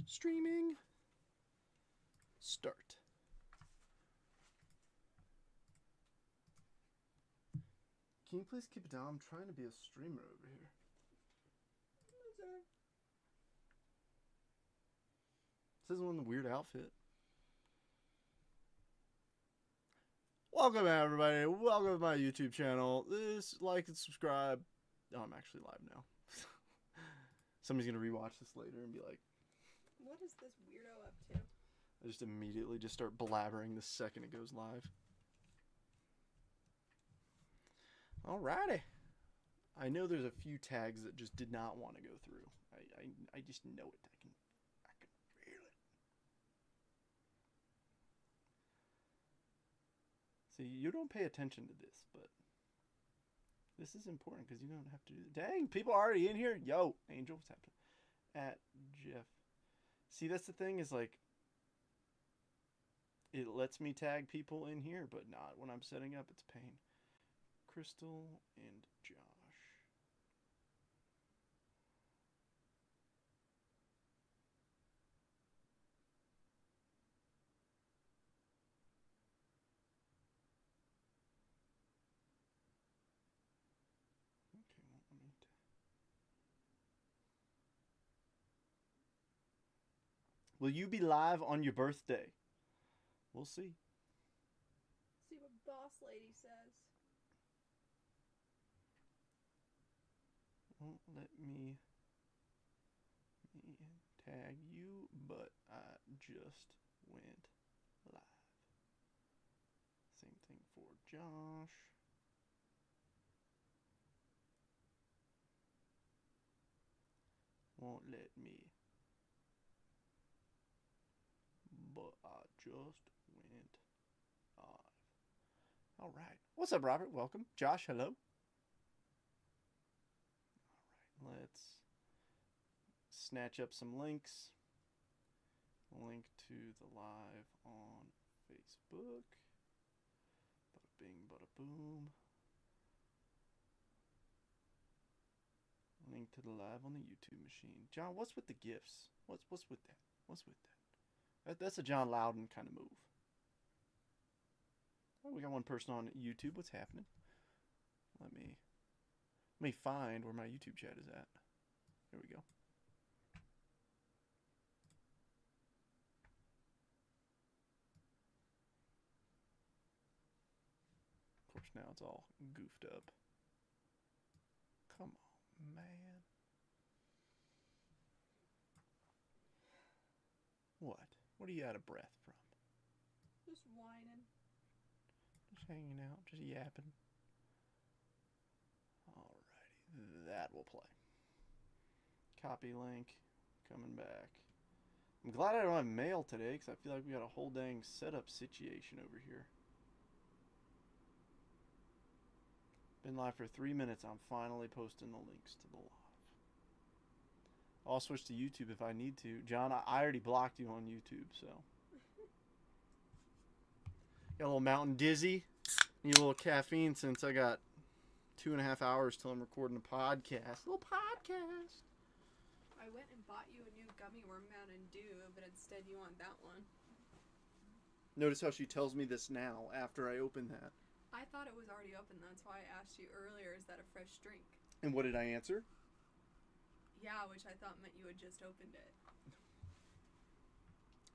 Streaming. Start. Can you please keep it down? I'm trying to be a streamer over here. This is one the weird outfit. Welcome everybody. Welcome to my YouTube channel. Like and subscribe. Oh, I'm actually live now. Somebody's gonna rewatch this later and be like, what is this weirdo up to? I just immediately just start blabbering the second it goes live. Alrighty. I know there's a few tags that just did not want to go through. I just know it. I can feel it. See, you don't pay attention to this, but this is important because you don't have to do it. Dang, people are already in here. Yo, Angel, what's happening? At Jeff. See, that's the thing is like, it lets me tag people in here, but not when I'm setting up. It's pain. Crystal and Josh. Okay, well, let me Will you be live on your birthday? We'll see. See what boss lady says. Won't let me tag you, but I just went live. Same thing for Josh. Won't let me, but I just went live. All right. What's up, Robert? Welcome. Josh, hello. All right. Let's snatch up some links. Link to the live on Facebook. Bada bing, bada boom. Link to the live on the YouTube machine. John, what's with the gifts? What's with that? What's with that? That's a John Loudon kind of move. Oh, we got one person on YouTube. What's happening? Let me find where my YouTube chat is at. Here we go. Of course, now it's all goofed up. Come on, man. What? What are you out of breath from? Just whining. Just hanging out, just yapping. Alrighty, that will play. Copy link, coming back. I'm glad I don't have mail today because I feel like we got a whole dang setup situation over here. Been live for 3 minutes. I'm finally posting the links to the live. I'll switch to YouTube if I need to. John, I already blocked you on YouTube, so. Got a little Mountain Dizzy. Need a little caffeine since I got 2.5 hours till I'm recording a podcast. A little podcast. I went and bought you a new gummy worm Mountain Dew, but instead you want that one. Notice how she tells me this now after I open that. I thought it was already open. That's why I asked you earlier, is that a fresh drink? And what did I answer? Yeah, which I thought meant you had just opened it.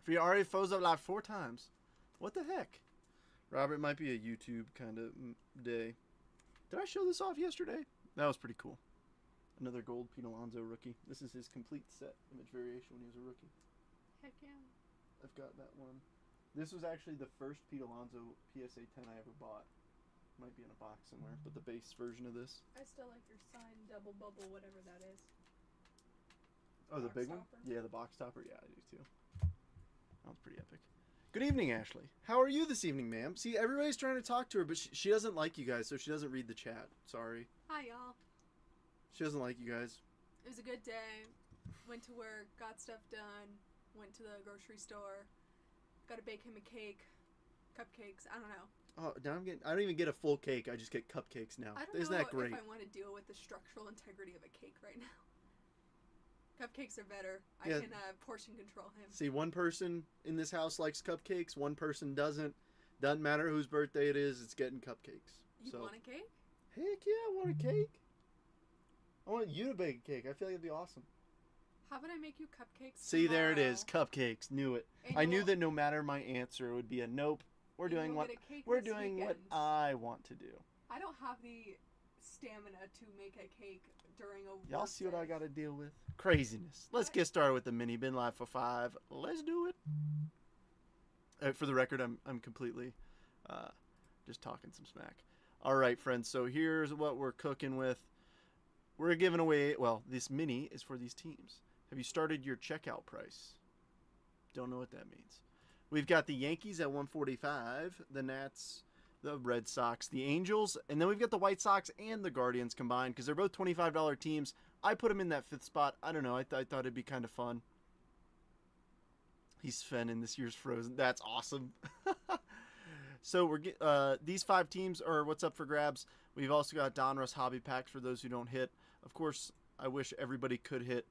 For you already froze up like 4 times. What the heck? Robert, might be a YouTube kind of day. Did I show this off yesterday? That was pretty cool. Another gold Pete Alonso rookie. This is his complete set image variation when he was a rookie. Heck yeah. I've got that one. This was actually the first Pete Alonso PSA 10 I ever bought. Might be in a box somewhere, but the base version of this. I still like your signed double bubble, whatever that is. Oh, the Box big topper? one? Yeah, the box topper. Yeah, I do too. That was pretty epic. Good evening, Ashley. How are you this evening, ma'am? See, everybody's trying to talk to her, but she doesn't like you guys, so she doesn't read the chat. Sorry. Hi, y'all. She doesn't like you guys. It was a good day. Went to work, got stuff done, went to the grocery store, got to bake him a cake, cupcakes, I don't know. Oh, now I don't even get a full cake. I just get cupcakes now. I don't Isn't know that great? if I want to deal with the structural integrity of a cake right now. Cupcakes are better. Yeah. I can portion control him. See, one person in this house likes cupcakes, one person doesn't. Doesn't matter whose birthday it is, it's getting cupcakes. You So, want a cake? heck yeah, I want a cake. I want you to bake a cake. I feel like it'd be awesome. How about I make you cupcakes See, there it is. tomorrow? Cupcakes. Knew it. And I you knew will- that no matter my answer, it would be a nope. We're and doing you'll what get a cake we're this doing what weekend. I want to do. I don't have the stamina to make a cake during a Y'all work see what I day. got to deal with? Craziness. Let's get started with the mini bin live for 5. Let's do it. For the record, I'm completely just talking some smack. All right, friends. So here's what we're cooking with. We're giving away. Well, this mini is for these teams. Have you started your checkout price? Don't know what that means. We've got the Yankees at 145, the Nats, the Red Sox, the Angels, and then we've got the White Sox and the Guardians combined because they're both $25 teams. I put them in that 5th spot. I don't know. I thought it'd be kind of fun. He's Sven in this year's Frozen. That's awesome. So we're these 5 teams are what's up for grabs. We've also got Donruss hobby packs for those who don't hit. Of course, I wish everybody could hit,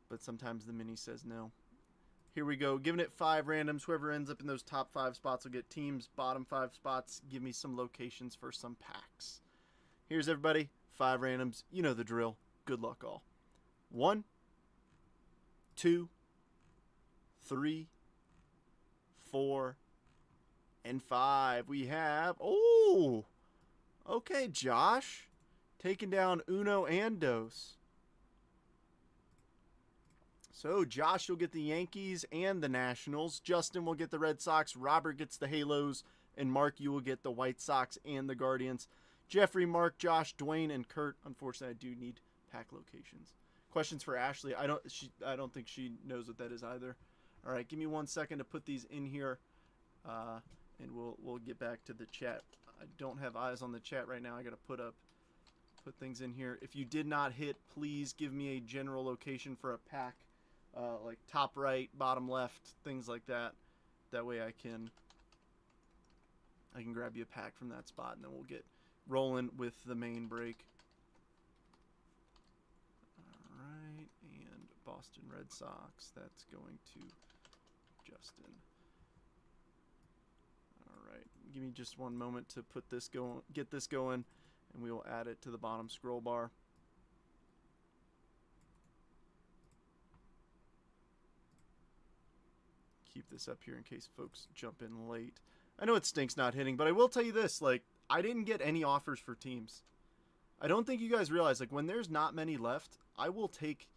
but sometimes the mini says no. Here we go. Giving it 5 randoms. Whoever ends up in those top 5 spots will get teams. Bottom 5 spots, give me some locations for some packs. Here's everybody. 5 randoms. You know the drill. Good luck all. 1, 2, 3, 4, and 5. We have... Oh! Okay, Josh. Taking down Uno and Dos. So, Josh will get the Yankees and the Nationals. Justin will get the Red Sox. Robert gets the Halos. And Mark, you will get the White Sox and the Guardians. Jeffrey, Mark, Josh, Dwayne, and Kurt. Unfortunately, I do need pack locations. Questions for Ashley. I don't think she knows what that is either. All right, give me 1 second to put these in here. And we'll get back to the chat. I don't have eyes on the chat right now. I got to put things in here. If you did not hit, please give me a general location for a pack. Like top right, bottom left, things like that. That way I can grab you a pack from that spot, and then we'll get rolling with the main break. All right, and Boston Red Sox. That's going to Justin. All right, give me just 1 moment to put this going, get this going, and we will add it to the bottom scroll bar. Keep this up here in case folks jump in late. I know it stinks not hitting, but I will tell you this, like, I didn't get any offers for teams. I don't think you guys realize, like, when there's not many left, I will take,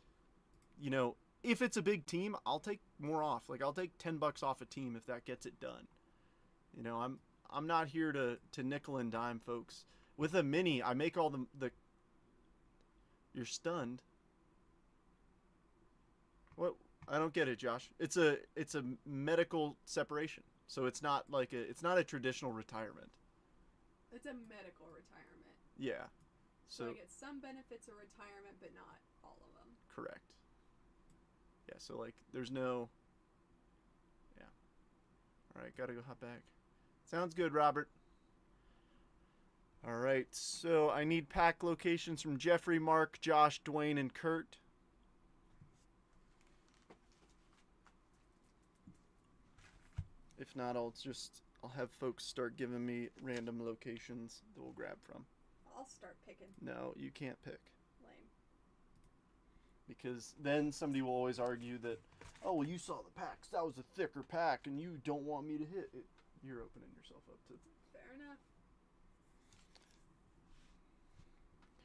you know, if it's a big team, I'll take more off. Like, I'll take $10 off a team if that gets it done. You know, I'm not here to nickel and dime, folks. With a mini, I make all the You're stunned. What? I don't get it, Josh. It's a medical separation. So it's not like it's not a traditional retirement. It's a medical retirement. Yeah. So I get some benefits of retirement, but not all of them. Correct. Yeah, so like there's no... Yeah. Alright, gotta go hop back. Sounds good, Robert. Alright, so I need pack locations from Jeffrey, Mark, Josh, Dwayne, and Kurt. If not, I'll have folks start giving me random locations that we'll grab from. I'll start picking. No, you can't pick. Lame. Because then somebody will always argue that, oh, well, you saw the packs. That was a thicker pack, and you don't want me to hit it. You're opening yourself up to... Fair enough.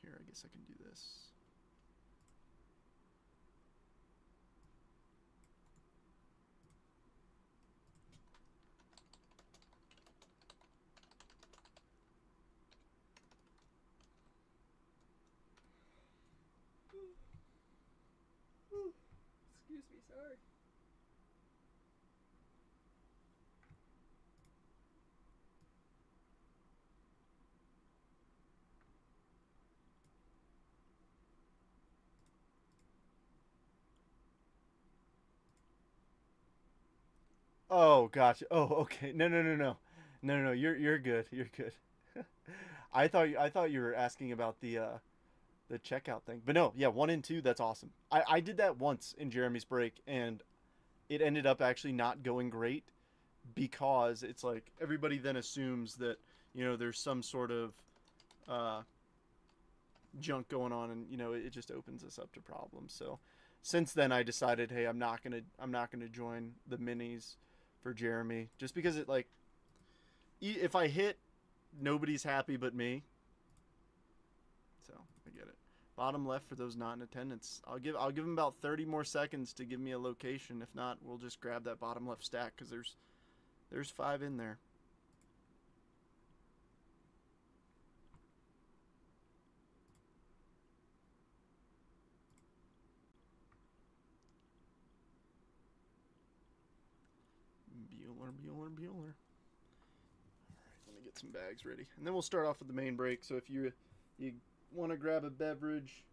Here, I guess I can do this. Excuse me, sorry. Oh, gotcha. Oh, okay. No. You're good. You're good. I thought you were asking about the the checkout thing. But no, yeah, 1 and 2, that's awesome. I did that once in Jeremy's break, and it ended up actually not going great because it's like everybody then assumes that, you know, there's some sort of junk going on, and, you know, it just opens us up to problems. So since then I decided, hey, I'm not gonna join the minis for Jeremy, just because it, like, if I hit, nobody's happy but me. So I get it. Bottom left for those not in attendance. I'll give them about 30 more seconds to give me a location. If not, we'll just grab that bottom left stack, because there's 5 in there. Bueller. All right, let me get some bags ready, and then we'll start off with the main break. So if you want to grab a beverage,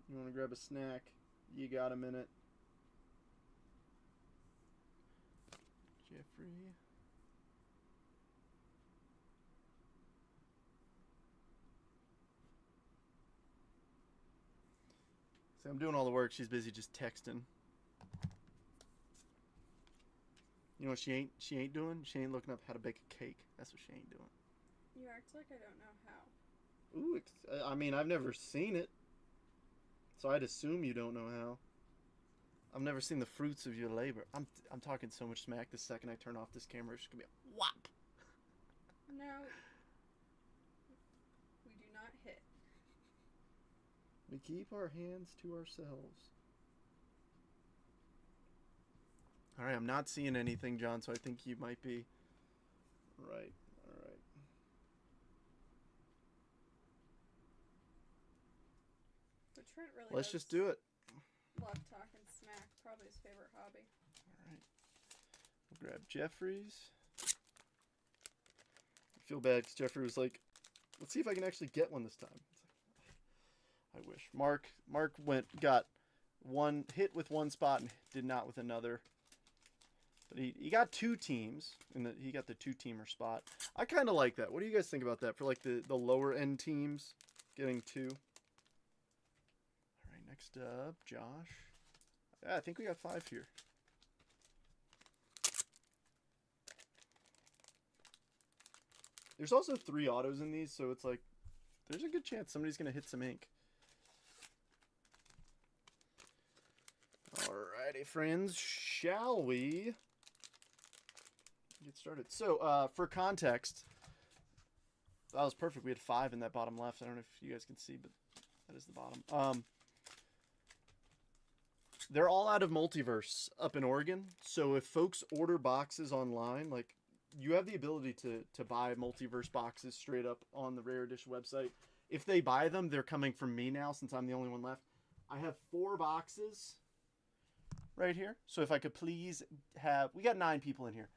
you want to grab a snack, you got a minute. Jeffrey. So I'm doing all the work. She's busy just texting. You know what she ain't doing? She ain't looking up how to bake a cake. That's what she ain't doing. You act like I don't know how. Ooh, I mean, I've never seen it, so I'd assume you don't know how. I've never seen the fruits of your labor. I'm talking so much smack. The second I turn off this camera, it's gonna be a whop. No, we do not hit. We keep our hands to ourselves. All right, I'm not seeing anything, John, so I think you might be right. All right. But Trent really Let's just do it. love talking smack. Probably his favorite hobby. All right. We'll grab Jeffrey's. I feel bad because Jeffrey was like, let's see if I can actually get one this time. I wish. Mark got one hit with one spot and did not with another. But he got 2 teams, and he got the 2-teamer spot. I kind of like that. What do you guys think about that for, like, the lower end teams getting 2? All right, next up, Josh. Yeah, I think we got 5 here. There's also 3 autos in these, so it's like there's a good chance somebody's gonna hit some ink. Alrighty, friends, shall we get started? So, for context, that was perfect. We had 5 in that bottom left. I don't know if you guys can see, but that is the bottom. They're all out of Multiverse up in Oregon. So if folks order boxes online, like, you have the ability to buy Multiverse boxes straight up on the Rare Edition website. If they buy them, they're coming from me now, since I'm the only one left. I have 4 boxes right here. So if I could please have, we got 9 people in here.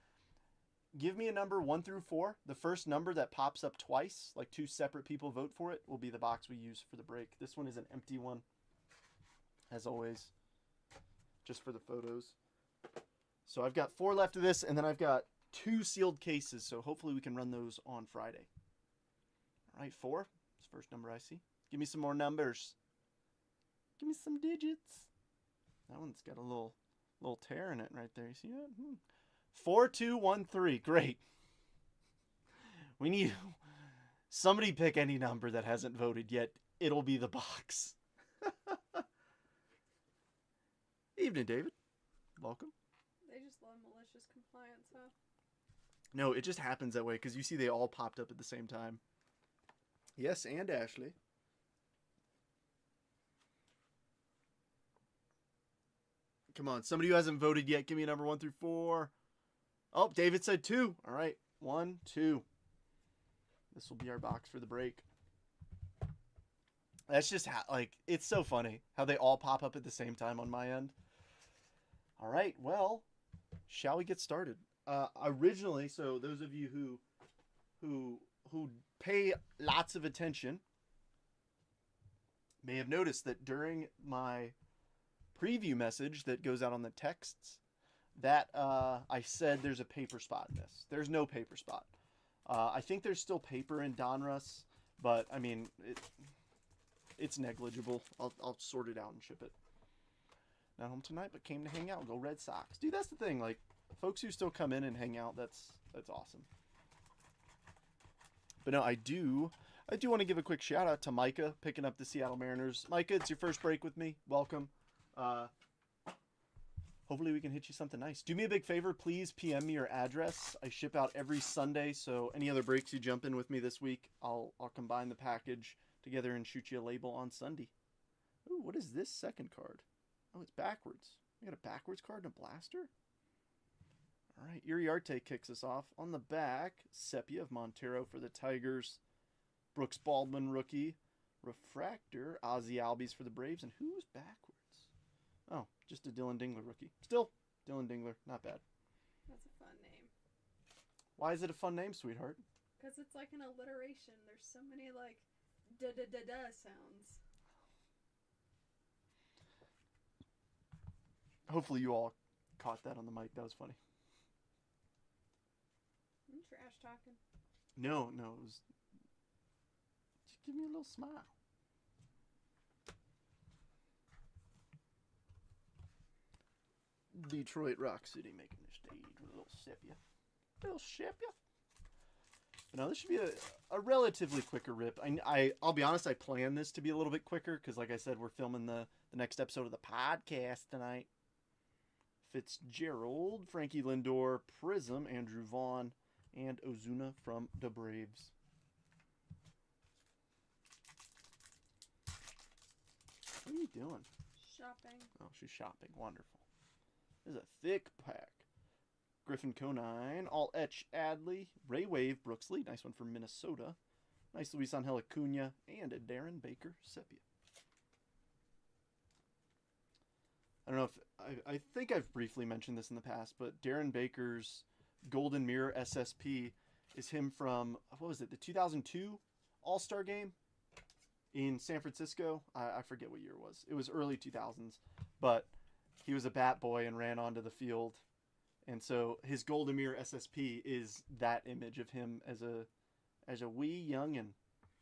Give me a number 1 through 4. The first number that pops up twice, like 2 separate people vote for it, will be the box we use for the break. This one is an empty one, as always, just for the photos. So I've got 4 left of this, and then I've got 2 sealed cases, so hopefully we can run those on Friday. All right, 4. It's the first number I see. Give me some more numbers. Give me some digits. That one's got a little tear in it right there. You see that? 4213. Great. We need somebody pick any number that hasn't voted yet. It'll be the box. Evening, David. Welcome. They just love malicious compliance, huh? No, it just happens that way because you see they all popped up at the same time. Yes, and Ashley. Come on, somebody who hasn't voted yet, give me a number 1 through 4. Oh, David said 2. All right, 1, 2. This will be our box for the break. That's just like, it's so funny how they all pop up at the same time on my end. All right, well, shall we get started? Originally, so those of you who pay lots of attention may have noticed that during my preview message that goes out on the texts that I said there's a paper spot in this. There's no paper spot. I think there's still paper in Donruss, But, I mean, it's negligible. I'll sort it out and ship it. Not home tonight, but came to hang out. Go Red Sox. Dude, that's the thing. Like, folks who still come in and hang out, that's awesome. But no, I do want to give a quick shout out to Micah picking up the Seattle Mariners. Micah, it's your first break with me. Welcome. Hopefully we can hit you something nice. Do me a big favor, please PM me your address. I ship out every Sunday, so any other breaks you jump in with me this week, I'll combine the package together and shoot you a label on Sunday. Ooh, what is this second card? Oh, it's backwards. We got a backwards card and a blaster? All right, Iriarte kicks us off. On the back, Sepia of Montero for the Tigers. Brooks Baldwin, rookie. Refractor, Ozzy Albies for the Braves. And who's backwards? Oh, just a Dylan Dingler rookie. Still, Dylan Dingler. Not bad. That's a fun name. Why is it a fun name, sweetheart? Because it's like an alliteration. There's so many, like, da-da-da-da sounds. Hopefully you all caught that on the mic. That was funny. I'm trash talking. No, it was... Just give me a little smile. Detroit Rock City making the stage with a little sepia. Little sepia. But no, this should be a relatively quicker rip. I'll be honest, I planned this to be a little bit quicker because, like I said, we're filming the next episode of the podcast tonight. Fitzgerald, Frankie Lindor, Prism, Andrew Vaughn, and Ozuna from the Braves. What are you doing? Shopping. Oh, she's shopping. Wonderful. This is a thick pack. Griffin Conine, All Etch Adley, Ray Wave, Brooks Lee. Nice one from Minnesota. Nice Luis Angel Acuna, and a Darren Baker Sepia. I don't know if... I think I've briefly mentioned this in the past, but Darren Baker's Golden Mirror SSP is him from, what was it, the 2002 All-Star Game in San Francisco? I forget what year it was. It was early 2000s, but he was a bat boy and ran onto the field. And so his Golden Mirror SSP is that image of him as a wee youngin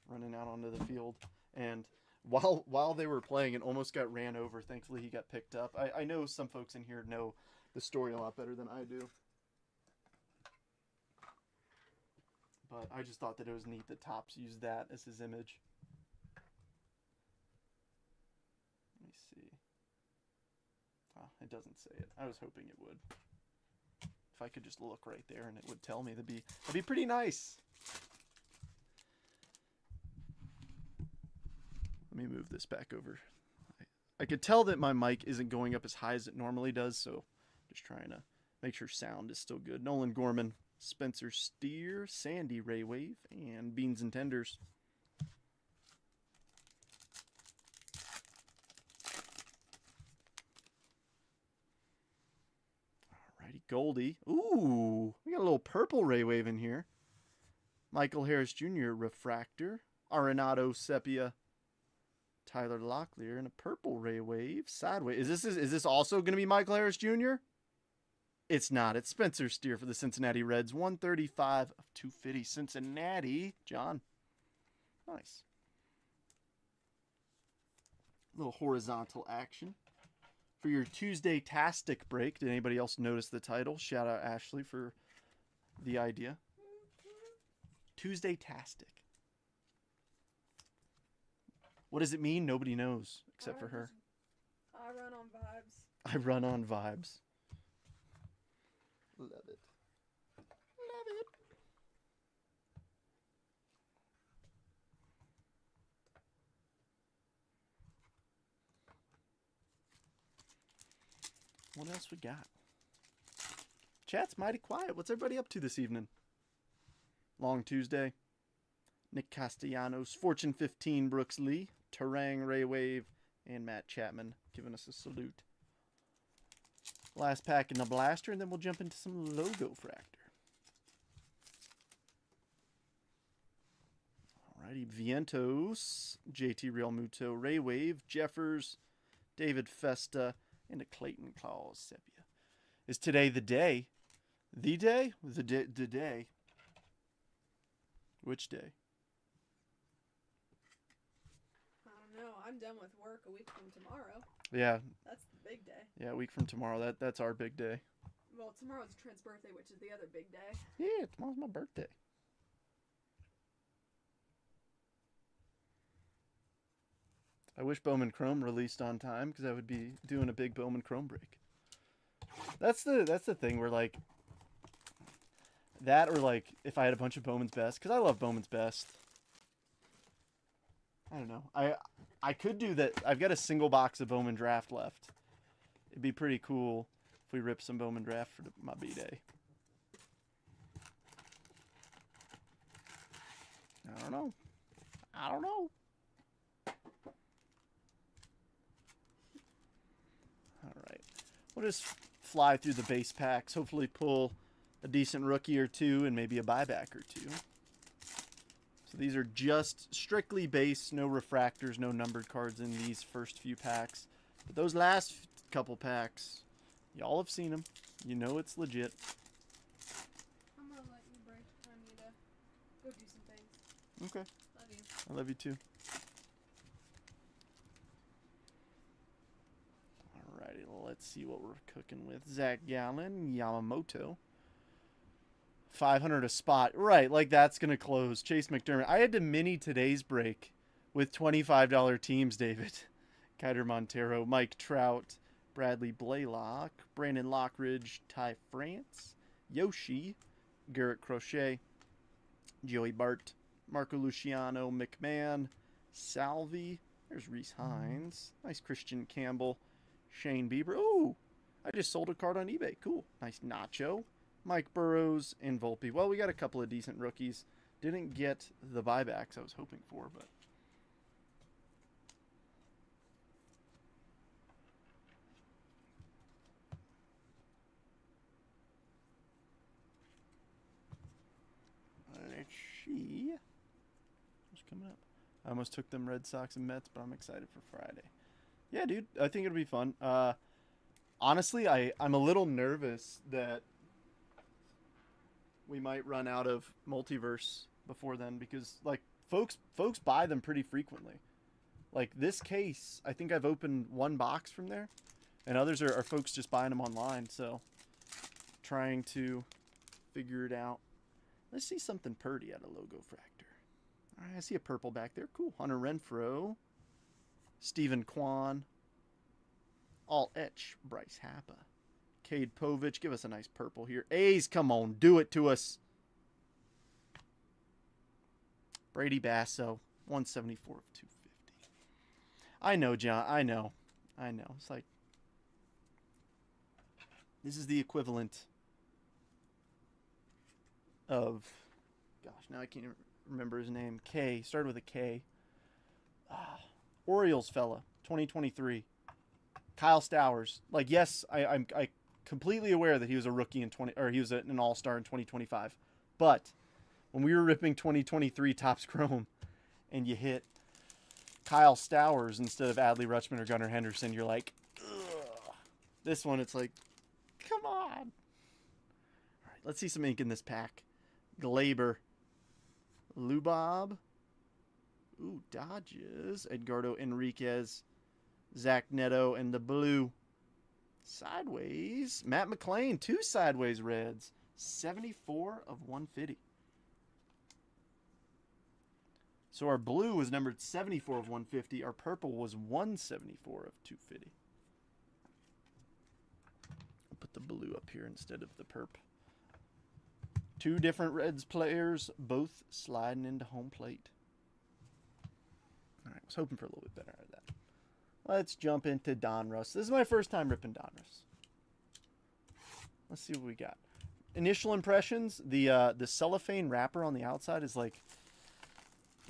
running out onto the field. And while they were playing, it almost got ran over. Thankfully, he got picked up. I know some folks in here know the story a lot better than I do. But I just thought that it was neat that Topps used that as his image. Let me see. Oh, it doesn't say it. I was hoping it would. If I could just look right there and it would tell me, that'd be pretty nice. Let me move this back over. I could tell that my mic isn't going up as high as it normally does, so just trying to make sure sound is still good. Nolan Gorman, Spencer Steer, Sandy Ray Wave, and Beans and Tenders. Alrighty, Goldie. Ooh, we got a little purple Ray Wave in here. Michael Harris Jr., Refractor. Arenado Sepia. Tyler Locklear, and a purple Ray Wave. Sideways. Is this also going to be Michael Harris Jr.? It's not. It's Spencer Steer for the Cincinnati Reds. 135 of 250 Cincinnati. John. Nice. A little horizontal action. For your Tuesday-tastic break, did anybody else notice the title? Shout out Ashley for the idea. Tuesday-tastic. What does it mean? Nobody knows except for her. I run on vibes. I run on vibes. Love it. Love it. What else we got? Chat's mighty quiet. What's everybody up to this evening? Long Tuesday. Nick Castellanos, Fortune 15, Brooks Lee, Terang Ray Wave, and Matt Chapman giving us a salute. Last pack in the blaster, and then we'll jump into some logo fractor. Alrighty, Vientos, JT Real Muto, Ray Wave, Jeffers, David Festa, and a Clayton Claus Sepia. Is today the day? The day? The day. Which day? No, I'm done with work a week from tomorrow. Yeah. That's the big day. Yeah, a week from tomorrow. That's our big day. Well, tomorrow's Trent's birthday, which is the other big day. Yeah, tomorrow's my birthday. I wish Bowman Chrome released on time because I would be doing a big Bowman Chrome break. That's the thing where like that or like if I had a bunch of Bowman's Best because I love Bowman's Best. I don't know. I could do that. I've got a single box of Bowman Draft left. It'd be pretty cool if we rip some Bowman Draft for my B-Day. I don't know. Alright. We'll just fly through the base packs. Hopefully pull a decent rookie or two and maybe a buyback or two. So these are just strictly base. No refractors, no numbered cards in these first few packs. But those last couple packs, y'all have seen them. You know it's legit. I'm gonna let you break. I need to go do some things. Okay. Love you. I love you too. Alrighty, let's see what we're cooking with. Zach Gallen, Yamamoto. 500 a spot. Right, like that's going to close. Chase McDermott. I had to mini today's break with $25 teams, David. Kyder Montero, Mike Trout, Bradley Blaylock, Brandon Lockridge, Ty France, Yoshi, Garrett Crochet, Joey Bart, Marco Luciano, McMahon, Salvi. There's Reese Hines. Nice Christian Campbell. Shane Bieber. Ooh, I just sold a card on eBay. Cool. Nice Nacho. Mike Burrows and Volpe. Well, we got a couple of decent rookies. Didn't get the buybacks I was hoping for, but... Let's see. What's coming up? I almost took them Red Sox and Mets, but I'm excited for Friday. Yeah, dude. I think it'll be fun. Honestly, I'm a little nervous that we might run out of multiverse before then because, like, folks buy them pretty frequently. Like, this case, I think I've opened one box from there, and others are folks just buying them online, so trying to figure it out. Let's see something purdy out of Logo Fractor. All right, I see a purple back there. Cool. Hunter Renfroe. Stephen Kwan. All etch. Bryce Happa. Cade Povich. Give us a nice purple here. A's, come on. Do it to us. Brady Basso. 174 of 250. I know, John. I know. It's like, this is the equivalent of, gosh, now I can't even remember his name. K, started with a K. Orioles fella, 2023. Kyle Stowers. Like, yes, I'm completely aware that he was a rookie he was an all-star in 2025. But when we were ripping 2023 Topps Chrome and you hit Kyle Stowers instead of Adley Rutschman or Gunnar Henderson, you're like, ugh. This one, it's like, come on. All right, let's see some ink in this pack. Glaber. Lubob. Ooh, Dodges. Edgardo Enriquez. Zach Neto and the blue. Sideways. Matt McClain. 2 sideways reds. 74 of 150. So our blue was numbered 74 of 150. Our purple was 174 of 250. I'll put the blue up here instead of the perp. 2 different Reds players, both sliding into home plate. All right, I was hoping for a little bit better out of that. Let's jump into Donruss. This is my first time ripping Donruss. Let's see what we got. Initial impressions, the cellophane wrapper on the outside is like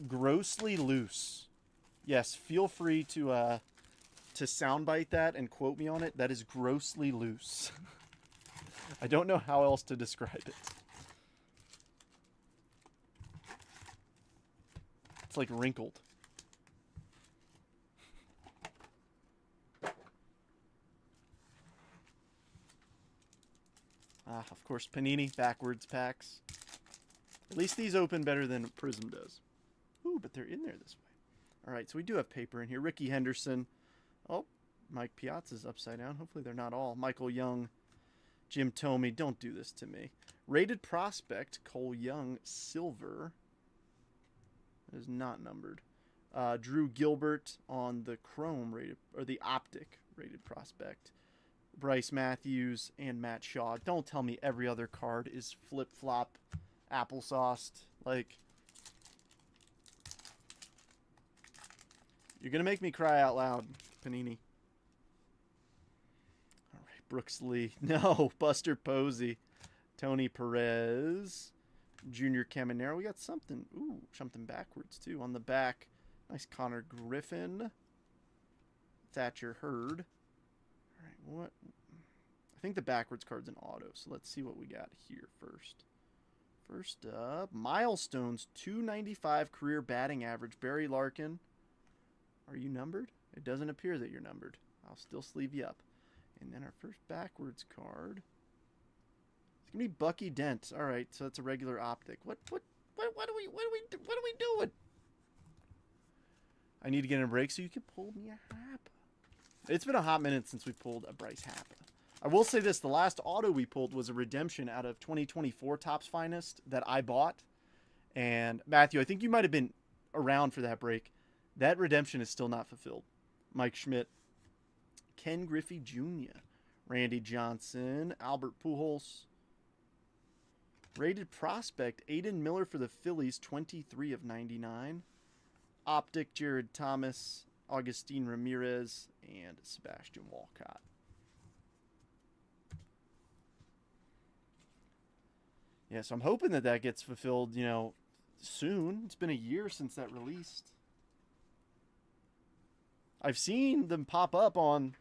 grossly loose. Yes, feel free to soundbite that and quote me on it. That is grossly loose. I don't know how else to describe it. It's like wrinkled. Of course, Panini backwards packs. At least these open better than Prism does. Ooh, but they're in there this way. All right, so we do have paper in here. Ricky Henderson. Oh, Mike Piazza's upside down. Hopefully they're not all. Michael Young. Jim Thome. Don't do this to me. Rated prospect. Cole Young. Silver. It is not numbered. Drew Gilbert on the Chrome rated, or the Optic rated prospect. Bryce Matthews and Matt Shaw. Don't tell me every other card is flip-flop applesauced. Like, you're going to make me cry out loud, Panini. All right, Brooks Lee. No, Buster Posey. Tony Perez. Junior Caminero. We got something. Ooh, something backwards, too. On the back, nice Connor Griffin. Thatcher Hurd. All right, what? I think the backwards card's an auto, so let's see what we got here first. First up, Milestones, 295 career batting average. Barry Larkin. Are you numbered? It doesn't appear that you're numbered. I'll still sleeve you up. And then our first backwards card. It's gonna be Bucky Dent. All right, so that's a regular Optic. What are we doing? I need to get in a break so you can pull me a Happa. It's been a hot minute since we pulled a Bryce Happa. I will say this, the last auto we pulled was a redemption out of 2024 Topps Finest that I bought. And Matthew, I think you might have been around for that break. That redemption is still not fulfilled. Mike Schmidt, Ken Griffey Jr., Randy Johnson, Albert Pujols. Rated prospect, Aiden Miller for the Phillies, 23 of 99. Optic, Jared Thomas, Augustine Ramirez, and Sebastian Walcott. Yeah, so I'm hoping that that gets fulfilled, you know, soon. It's been a year since that released. I've seen them pop up on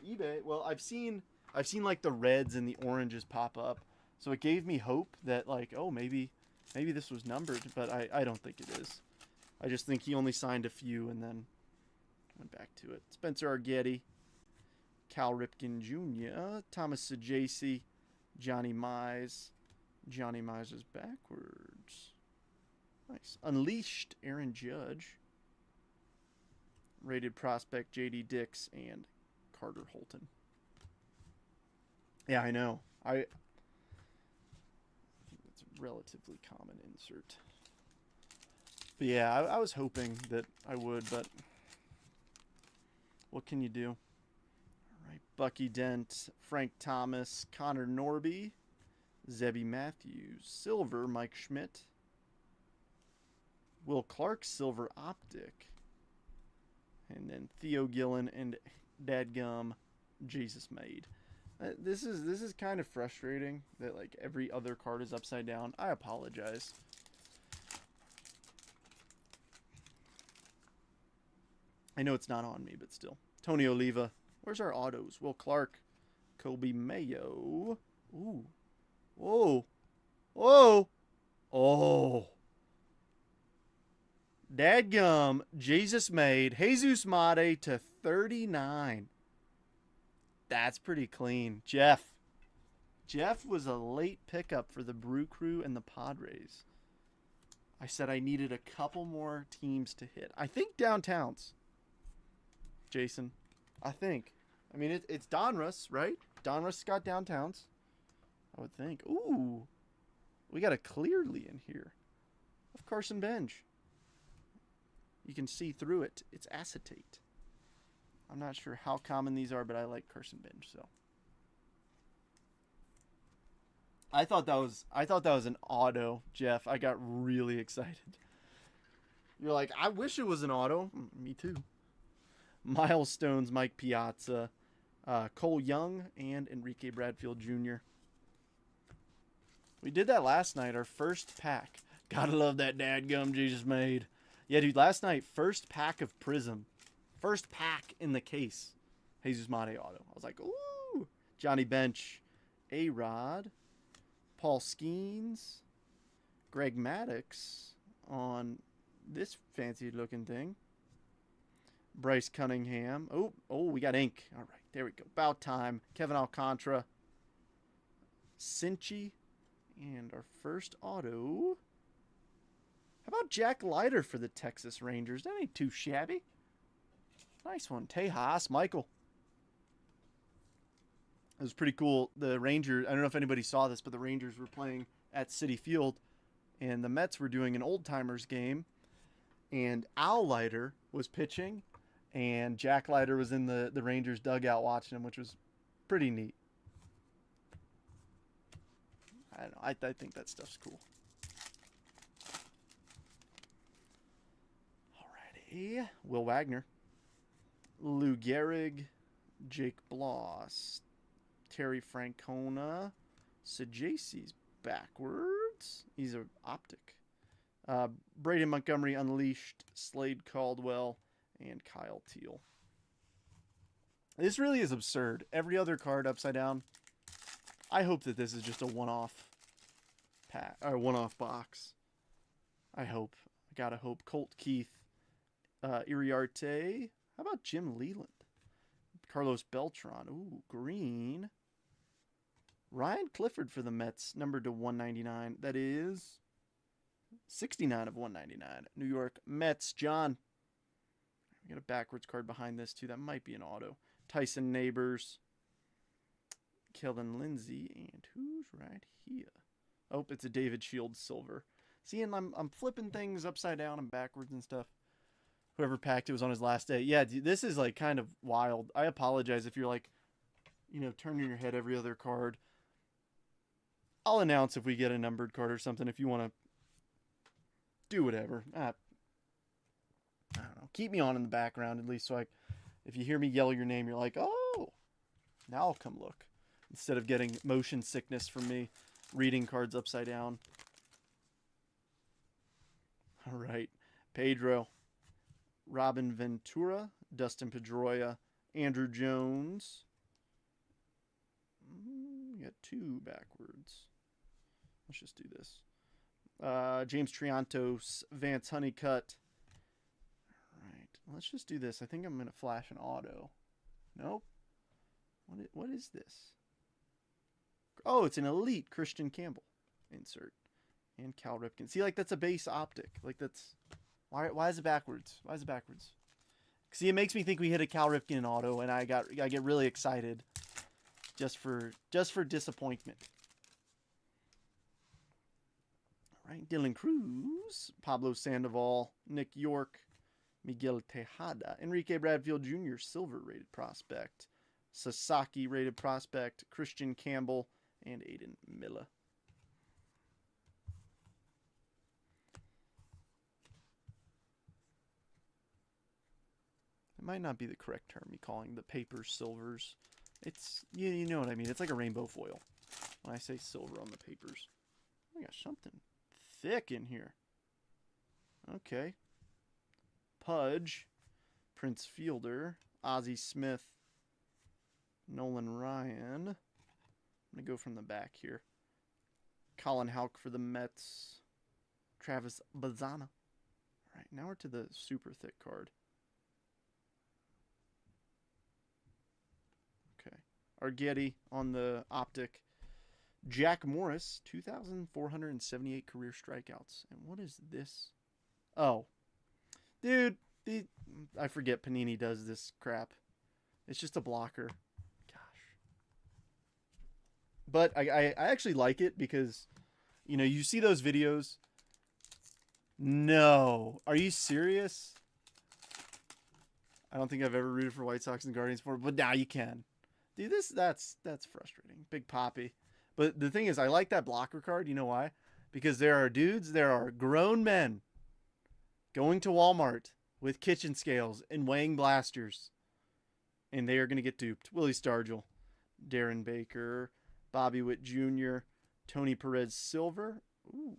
eBay. Well, I've seen like the reds and the oranges pop up. So it gave me hope that, like, oh, maybe this was numbered, but I don't think it is. I just think he only signed a few and then went back to it. Spencer Arguetti, Cal Ripken Jr., Thomas Sajaci, Johnny Mize. Johnny Mize is backwards. Nice. Unleashed, Aaron Judge. Rated prospect, J.D. Dix, and Carter Holton. Yeah, I know. I think that's a relatively common insert. But yeah, I was hoping that I would, but what can you do? All right, Bucky Dent, Frank Thomas, Connor Norby, Zebby Matthews, Silver, Mike Schmidt, Will Clark, Silver Optic, and then Theo Gillen and Dadgum, Jesus Made. This is kind of frustrating that like every other card is upside down. I apologize. I know it's not on me, but still. Tony Oliva. Where's our autos? Will Clark, Kobe Mayo. Ooh. Whoa. Whoa. Oh. Dadgum, Jesus Made, Jesus Made to 39. That's pretty clean. Jeff was a late pickup for the Brew Crew and the Padres. I said I needed a couple more teams to hit. I think downtowns. Jason, I think. I mean, it's Donruss, right? Donruss got downtowns. I would think. Ooh. We got a Clearly in here. Of Carson Bench. You can see through it. It's acetate. I'm not sure how common these are, but I like Carson Bench, so. I thought that was an auto, Jeff. I got really excited. You're like, I wish it was an auto. Me too. Milestones, Mike Piazza, Cole Young, and Enrique Bradfield Jr. We did that last night, our first pack. Gotta love that dadgum Jesus Made. Yeah, dude, last night, first pack of Prism. First pack in the case. Jesus Mate auto. I was like, ooh. Johnny Bench, A-Rod, Paul Skeens, Greg Maddux on this fancy looking thing. Bryce Cunningham. Oh, we got ink. All right, there we go. About time. Kevin Alcantara. Cincy. And our first auto. How about Jack Leiter for the Texas Rangers? That ain't too shabby. Nice one. Tejas, Michael. It was pretty cool. The Rangers, I don't know if anybody saw this, but the Rangers were playing at Citi Field, and the Mets were doing an old-timers game, and Al Leiter was pitching, and Jack Leiter was in the Rangers dugout watching him, which was pretty neat. I don't know. I think that stuff's cool. Alrighty. Will Wagner. Lou Gehrig. Jake Bloss. Terry Francona. Sajacy's backwards. He's an optic. Braden Montgomery Unleashed. Slade Caldwell. And Kyle Teal. This really is absurd. Every other card upside down. I hope that this is just a one-off pack or one-off box. I hope. I gotta hope. Colt Keith. Iriarte. How about Jim Leland? Carlos Beltran. Ooh, green. Ryan Clifford for the Mets, numbered to 199. That is 69 of 199. New York Mets. John. We got a backwards card behind this, too. That might be an auto. Tyson Neighbors. Kelvin Lindsay. And who's right here? Oh, it's a David Shields silver. See, and I'm flipping things upside down and backwards and stuff. Whoever packed it was on his last day. Yeah, this is like kind of wild. I apologize if you're like, you know, turning your head every other card. I'll announce if we get a numbered card or something if you want to do whatever. I don't know. Keep me on in the background at least so if you hear me yell your name, you're like, oh, now I'll come look. Instead of getting motion sickness from me reading cards upside down. All right. Pedro. Robin Ventura. Dustin Pedroia. Andrew Jones. We got two backwards. Let's just do this. James Triantos. Vance Honeycutt. All right. Let's just do this. I think I'm going to flash an auto. Nope. What is this? Oh, it's an elite Christian Campbell insert. And Cal Ripken. See, like, that's a base optic. Like, that's... Why is it backwards? Why is it backwards? See, it makes me think we hit a Cal Ripken auto, and I get really excited just for disappointment. All right, Dylan Cruz, Pablo Sandoval, Nick York, Miguel Tejada, Enrique Bradfield Jr., silver rated prospect, Sasaki rated prospect, Christian Campbell, and Aiden Miller. It might not be the correct term, me calling the papers silvers. It's, you know what I mean. It's like a rainbow foil when I say silver on the papers. I got something thick in here. Okay. Pudge, Prince Fielder, Ozzie Smith, Nolan Ryan. I'm going to go from the back here. Colin Houck for the Mets. Travis Bazana. All right, now we're to the super thick card. Okay. Arguetti on the optic. Jack Morris, 2,478 career strikeouts. And what is this? Oh. Dude, I forget Panini does this crap. It's just a blocker. But I actually like it because, you know, you see those videos. No. Are you serious? I don't think I've ever rooted for White Sox and Guardians before, but now you can. Dude, that's frustrating. Big Poppy. But the thing is, I like that blocker card. You know why? Because there are grown men going to Walmart with kitchen scales and weighing blasters. And they are going to get duped. Willie Stargell, Darren Baker, Bobby Witt Jr., Tony Perez Silver. Ooh.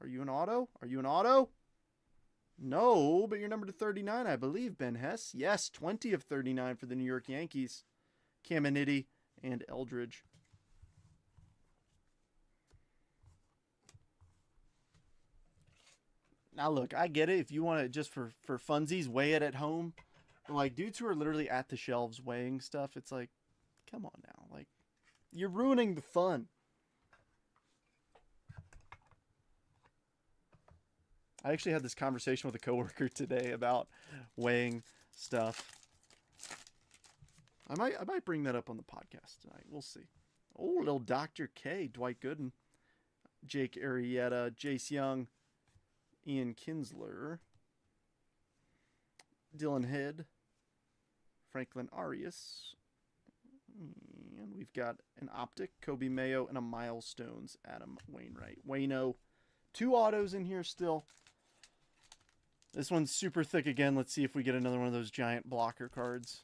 Are you an auto? Are you an auto? No, but you're numbered to 39, I believe, Ben Hess. Yes, 20 of 39 for the New York Yankees. Caminiti and Eldridge. Now, look, I get it. If you want to just for funsies, weigh it at home. But, like, dudes who are literally at the shelves weighing stuff, it's like, come on now. Like, you're ruining the fun. I actually had this conversation with a coworker today about weighing stuff. I might bring that up on the podcast tonight. We'll see. Oh, little Dr. K, Dwight Gooden, Jake Arrieta, Jace Young, Ian Kinsler, Dylan Head, Franklin Arias, and we've got an Optic, Kobe Mayo, and a Milestones, Adam Wainwright. Wayno, 2 autos in here still. This one's super thick again. Let's see if we get another one of those giant blocker cards.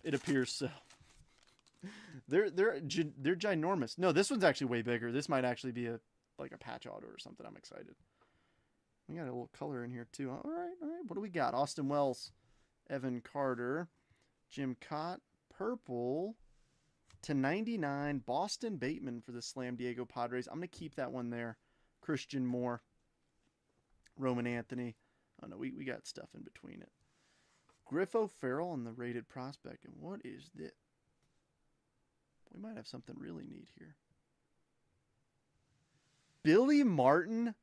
It appears so. They're ginormous. No, this one's actually way bigger. This might actually be like a patch auto or something. I'm excited. We got a little color in here too. All right. What do we got? Austin Wells, Evan Carter, Jim Cott, purple /99, Boston Bateman for the Slam Diego Padres. I'm going to keep that one there. Christian Moore, Roman Anthony. Oh no, we got stuff in between it. Griffo Farrell on the rated prospect. And what is this? We might have something really neat here. Billy Martin,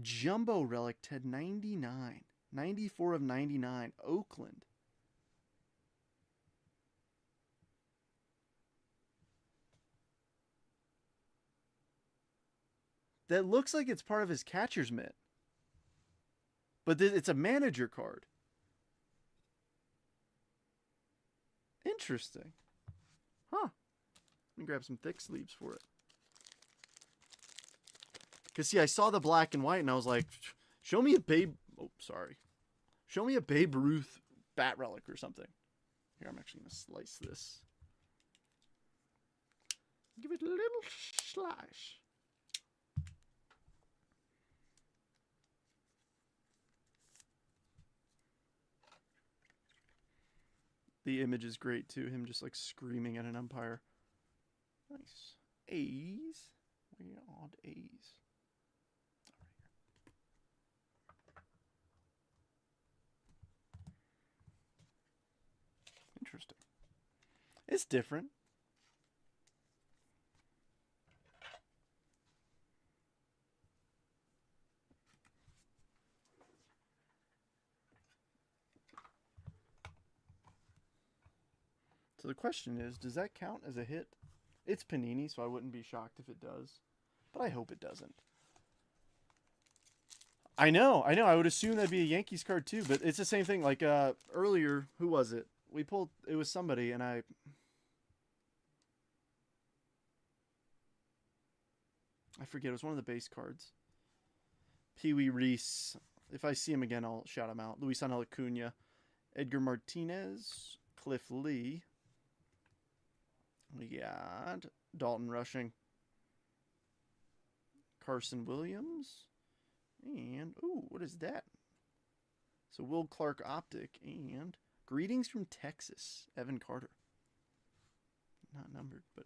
Jumbo Relic, /99. 94 of 99, Oakland. That looks like it's part of his catcher's mitt. But it's a manager card. Interesting. Huh. Let me grab some thick sleeves for it. Because, see, I saw the black and white, and I was like, show me a Babe... Oh, sorry. Show me a Babe Ruth bat relic or something. Here, I'm actually going to slice this. Give it a little slice. The image is great, too. Him just, like, screaming at an umpire. Nice. A's. Weird odd A's. Interesting. It's different. So the question is, does that count as a hit? It's Panini, so I wouldn't be shocked if it does. But I hope it doesn't. I know. I would assume that'd be a Yankees card too, but it's the same thing. Like earlier, who was it? We pulled, it was somebody, and I forget, it was one of the base cards. Pee Wee Reese. If I see him again, I'll shout him out. Luisangel Acuna. Edgar Martinez. Cliff Lee. We got Dalton Rushing. Carson Williams. And, ooh, what is that? So Will Clark Optic and Greetings from Texas, Evan Carter. Not numbered, but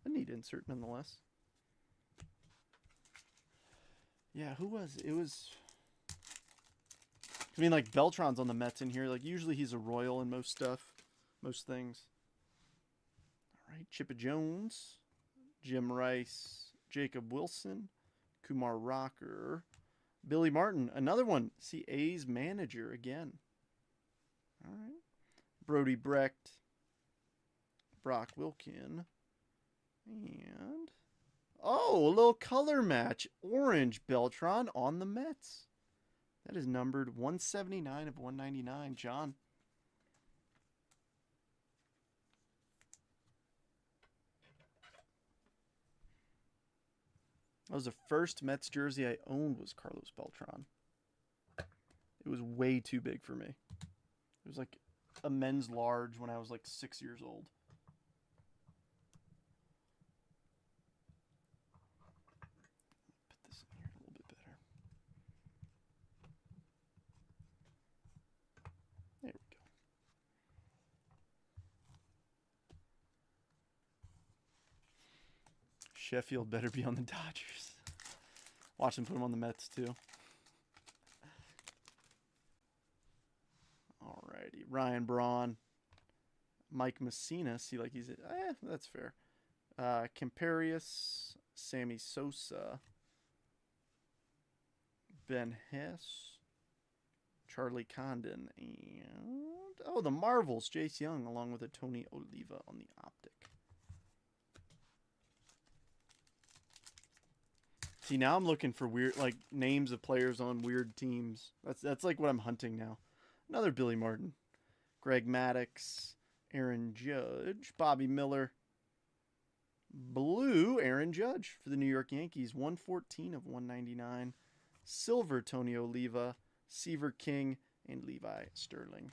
a neat insert nonetheless. Yeah, who was it? Was, I mean, like Beltran's on the Mets in here. Like usually he's a Royal in most stuff, most things. All right, Chippa Jones, Jim Rice, Jacob Wilson, Kumar Rocker, Billy Martin, another one. See, A's manager again. All right. Brody Brecht, Brock Wilkin, and oh, a little color match. Orange Beltran on the Mets. That is numbered 179 of 199. John. That was the first Mets jersey I owned was Carlos Beltran. It was way too big for me. It was like a men's large when I was like 6 years old. Put this in here a little bit better. There we go. Sheffield better be on the Dodgers. Watch them put them on the Mets too. Alrighty, Ryan Braun, Mike Messina. See, like he's that's fair. Camparius, Sammy Sosa, Ben Hess, Charlie Condon, and oh, the Marvels, Jace Young, along with a Tony Oliva on the optic. See, now I'm looking for weird, like, names of players on weird teams. That's like what I'm hunting now. Another Billy Martin, Greg Maddux, Aaron Judge, Bobby Miller. Blue, Aaron Judge for the New York Yankees, 114 of 199. Silver, Tony Oliva, Seaver King, and Levi Sterling.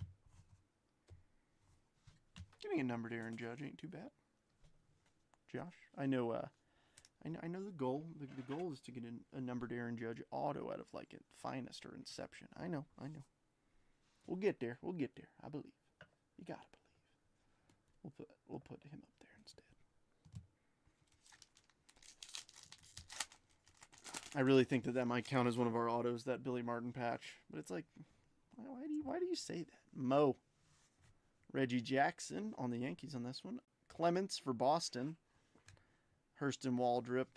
Getting a numbered Aaron Judge ain't too bad. Josh, I know the goal. The goal is to get a numbered Aaron Judge auto out of like Finest or Inception. I know. We'll get there. I believe. You gotta believe. We'll put him up there instead. I really think that might count as one of our autos, that Billy Martin patch. But it's like, why do you say that? Mo. Reggie Jackson on the Yankees on this one. Clements for Boston. Hurston Waldrop.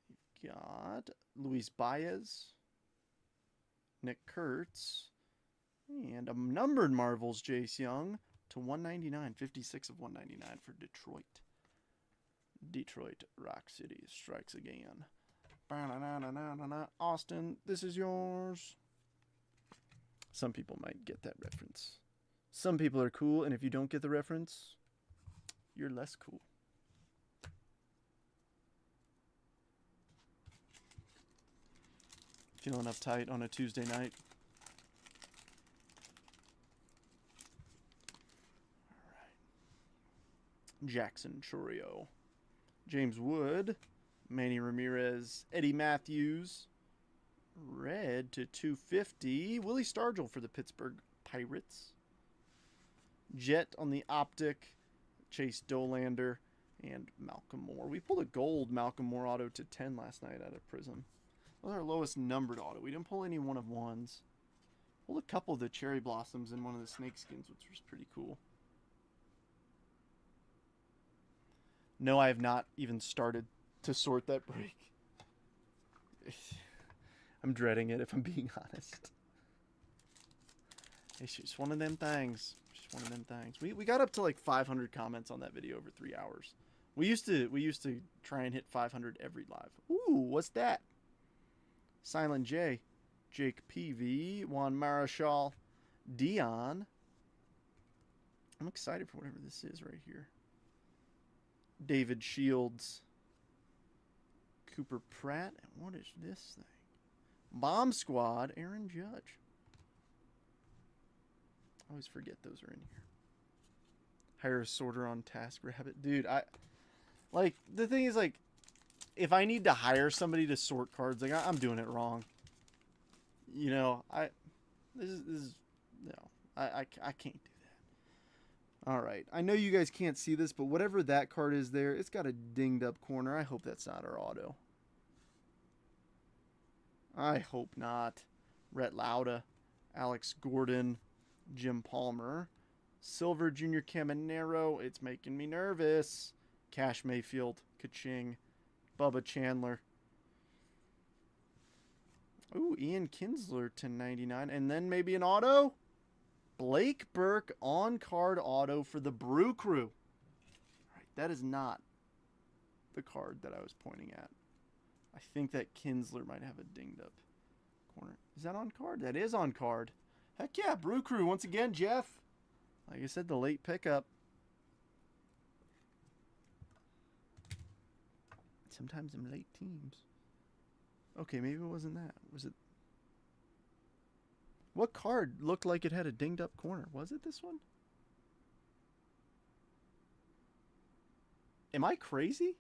You've got Luis Baez. Nick Kurtz. And a numbered Marvels, Jace Young to 199. 56 of 199 for Detroit. Detroit Rock City strikes again. Austin, this is yours. Some people might get that reference. Some people are cool, and if you don't get the reference, you're less cool. Feeling uptight on a Tuesday night. All right. Jackson Chorio. James Wood. Manny Ramirez, Eddie Matthews, red to 250. Willie Stargell for the Pittsburgh Pirates. Jet on the optic, Chase Dolander, and Malcolm Moore. We pulled a gold Malcolm Moore auto to 10 last night out of Prism. That was our lowest numbered auto. We didn't pull any 1 of 1s. Pulled a couple of the Cherry Blossoms and one of the Snakeskins, which was pretty cool. No, I have not even started to sort that break. I'm dreading it, if I'm being honest. It's just one of them things. We got up to like 500 comments on that video over 3 hours. We used to try and hit 500 every live. Ooh, what's that? Silent J, Jake PV, Juan Marichal, Dion. I'm excited for whatever this is right here. David Shields. Cooper Pratt. And what is this thing? Bomb Squad, Aaron Judge. I always forget those are in here. Hire a sorter on Task Rabbit. Dude, the thing is, like, if I need to hire somebody to sort cards, like, I'm doing it wrong. You know, I can't do that. All right. I know you guys can't see this, but whatever that card is there, it's got a dinged up corner. I hope that's not our auto. I hope not. Rhett Lauda, Alex Gordon, Jim Palmer, Silver Jr. Caminero. It's making me nervous. Cash Mayfield, Kaching, Bubba Chandler. Ooh, Ian Kinsler to 99. And then maybe an auto? Blake Burke on-card auto for the Brew Crew. All right, that is not the card that I was pointing at. I think that Kinsler might have a dinged up corner. Is that on card? That is on card. Heck yeah, Brew Crew once again, Jeff. Like I said, the late pickup. Sometimes them late teams. Okay, maybe it wasn't that. Was it? What card looked like it had a dinged up corner? Was it this one? Am I crazy?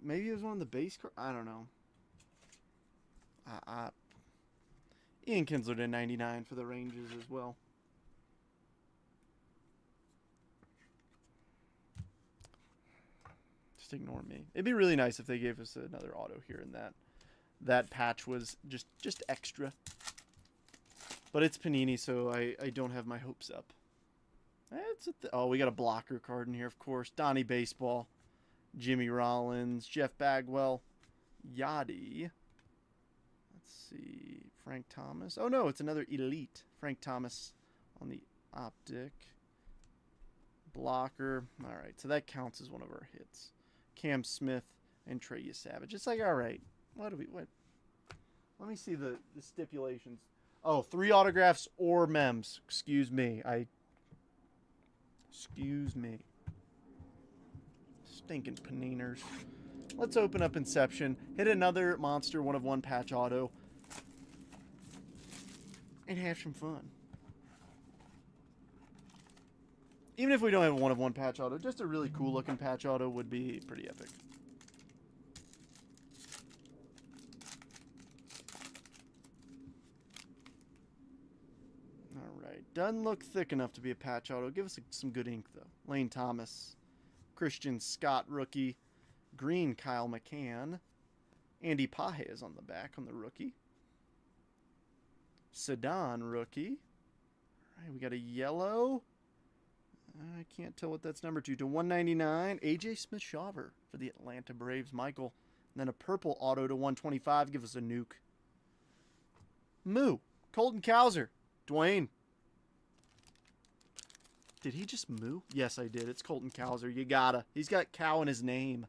Maybe it was one of the base cards. I don't know. Ian Kinsler to 99 for the Rangers as well. Just ignore me. It'd be really nice if they gave us another auto here, and that patch was just extra. But it's Panini, so I don't have my hopes up. Oh, we got a blocker card in here, of course. Donnie Baseball. Jimmy Rollins, Jeff Bagwell, Yachty. Let's see, Frank Thomas. Oh no, it's another elite. Frank Thomas on the optic. Blocker. All right, so that counts as one of our hits. Cam Smith and Trey Savage. It's like, all right, what? Let me see the stipulations. Oh, 3 autographs or mems. Excuse me. Excuse me. Stinking paniners. Let's open up Inception. Hit another monster 1/1 patch auto. And have some fun. Even if we don't have a 1/1 patch auto, just a really cool looking patch auto would be pretty epic. Alright, doesn't look thick enough to be a patch auto. Give us some good ink though. Lane Thomas, Christian Scott rookie, green Kyle McCann, Andy Pages on the back on the rookie, Sedan rookie. Alright, we got a yellow. I can't tell what that's number 2 to 199. AJ Smith-Shawver for the Atlanta Braves, Michael. And then a purple auto to 125. Give us a nuke. Moo. Colton Cowser. Dwayne. Did he just moo? Yes, I did. It's Colton Cowser. You gotta. He's got cow in his name.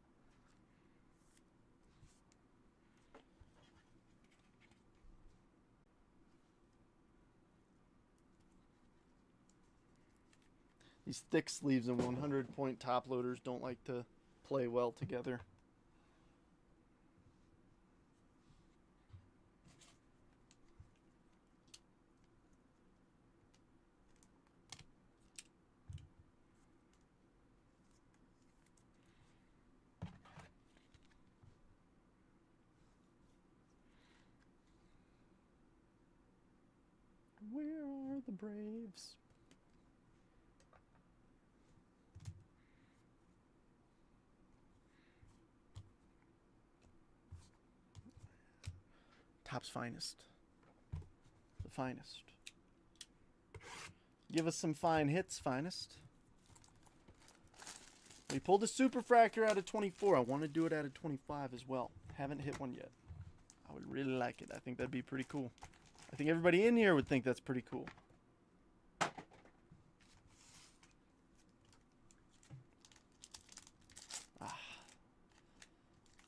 These thick sleeves and 100-point top loaders don't like to play well together. Where are the Braves? Top's finest. The finest. Give us some fine hits, finest. We pulled a Superfractor out of 24. I want to do it out of 25 as well. Haven't hit one yet. I would really like it. I think that'd be pretty cool. I think everybody in here would think that's pretty cool.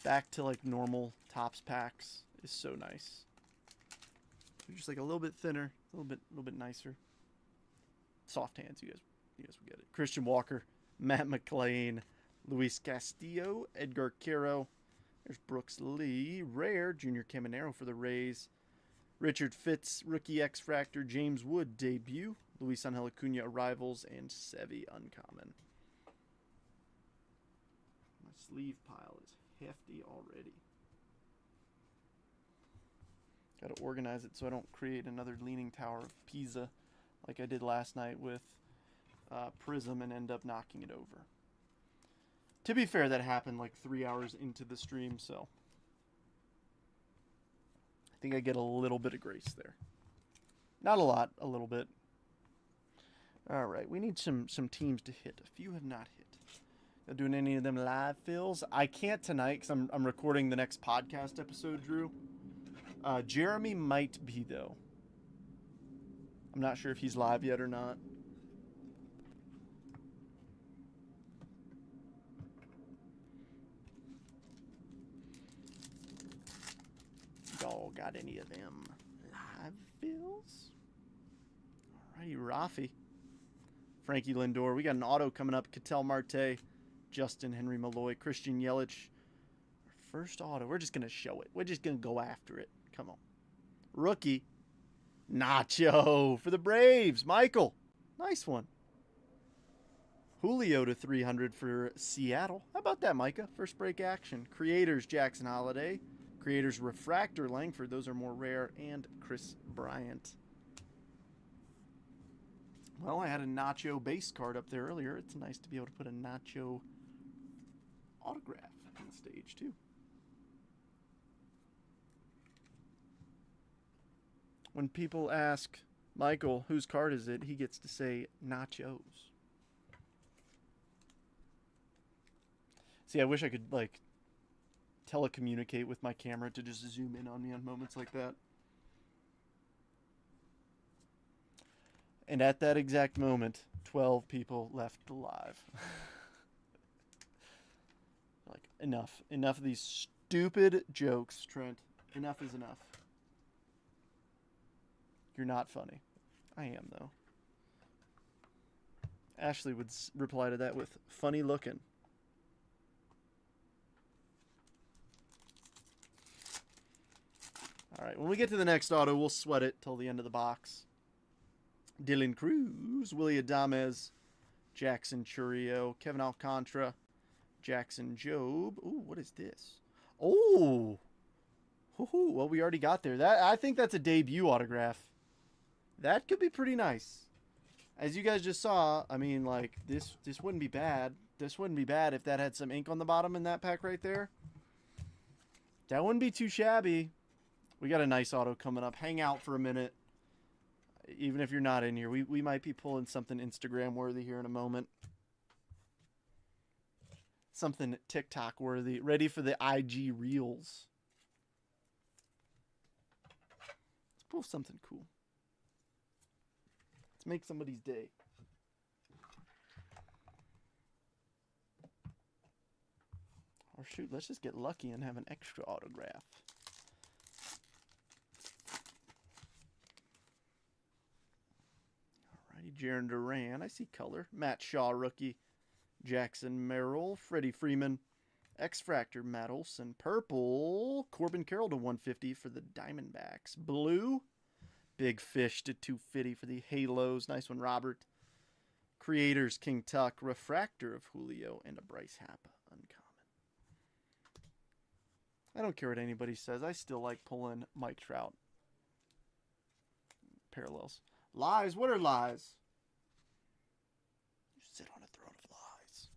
Back to like normal Topps packs is so nice. They're just like a little bit thinner, a little bit nicer. Soft hands, you guys will get it. Christian Walker, Matt McLean, Luis Castillo, Edgar Quero. There's Brooks Lee, rare Junior Caminero for the Rays. Richard Fitz, rookie X-Fractor, James Wood debut, Luis Angel Acuna arrivals, and Sevy uncommon. My sleeve pile is hefty already. Got to organize it so I don't create another Leaning Tower of Pisa like I did last night with Prism and end up knocking it over. To be fair, that happened like 3 hours into the stream, so I think I get a little bit of grace there. Not a lot, a little bit. All right, we need some teams to hit. A few have not hit. Not doing any of them live fills. I can't tonight because I'm recording the next podcast episode, Drew. Jeremy might be, though. I'm not sure if he's live yet or not. Y'all got any of them live fills? Alrighty, Rafi. Frankie Lindor. We got an auto coming up. Ketel Marte, Justin Henry Malloy, Christian Yelich. First auto. We're just going to show it. We're just going to go after it. Come on. Rookie. Nacho for the Braves. Michael. Nice one. Julio to 300 for Seattle. How about that, Micah? First break action. Creators, Jackson Holiday. Creators, Refractor, Langford. Those are more rare. And Chris Bryant. Well, I had a Nacho base card up there earlier. It's nice to be able to put a Nacho autograph on the stage, too. When people ask Michael, whose card is it, he gets to say Nachos. See, I wish I could, like, telecommunicate with my camera to just zoom in on me on moments like that. And at that exact moment, 12 people left alive. Like, enough. Enough of these stupid jokes, Trent. Enough is enough. You're not funny. I am, though. Ashley would reply to that with, funny looking. All right, when we get to the next auto, we'll sweat it till the end of the box. Dylan Cruz, Willie Adames, Jackson Churio, Kevin Alcantara, Jackson Jobe. Ooh, what is this? Oh, well, we already got there. That, I think that's a debut autograph. That could be pretty nice. As you guys just saw, I mean, like, this wouldn't be bad. This wouldn't be bad if that had some ink on the bottom in that pack right there. That wouldn't be too shabby. We got a nice auto coming up. Hang out for a minute. Even if you're not in here, we might be pulling something Instagram worthy here in a moment. Something TikTok worthy. Ready for the IG reels. Let's pull something cool. Let's make somebody's day. Or shoot, let's just get lucky and have an extra autograph. Alrighty, Jaron Duran. I see color. Matt Shaw, rookie. Jackson Merrill. Freddie Freeman. X-Fractor, Matt Olson. Purple. Corbin Carroll to 150 for the Diamondbacks. Blue. Big Fish to 250 for the Halos. Nice one, Robert. Creators, King Tuck. Refractor of Julio. And a Bryce Happ. Uncommon. I don't care what anybody says. I still like pulling Mike Trout. Parallels. Lies? What are lies? You sit on a throne of lies.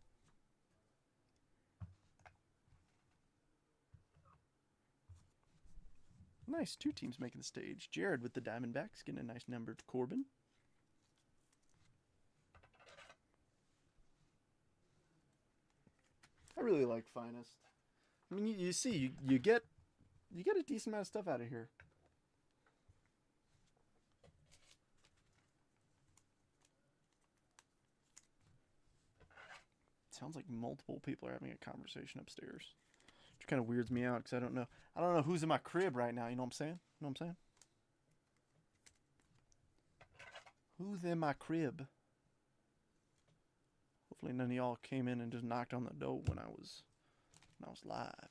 Nice. Two teams making the stage. Jared with the Diamondbacks getting a nice number to Corbin. I really like Finest. I mean, you see, you get a decent amount of stuff out of here. Sounds like multiple people are having a conversation upstairs. Which kind of weirds me out because I don't know who's in my crib right now. You know what I'm saying? You know what I'm saying? Who's in my crib? Hopefully none of y'all came in and just knocked on the door when I was live.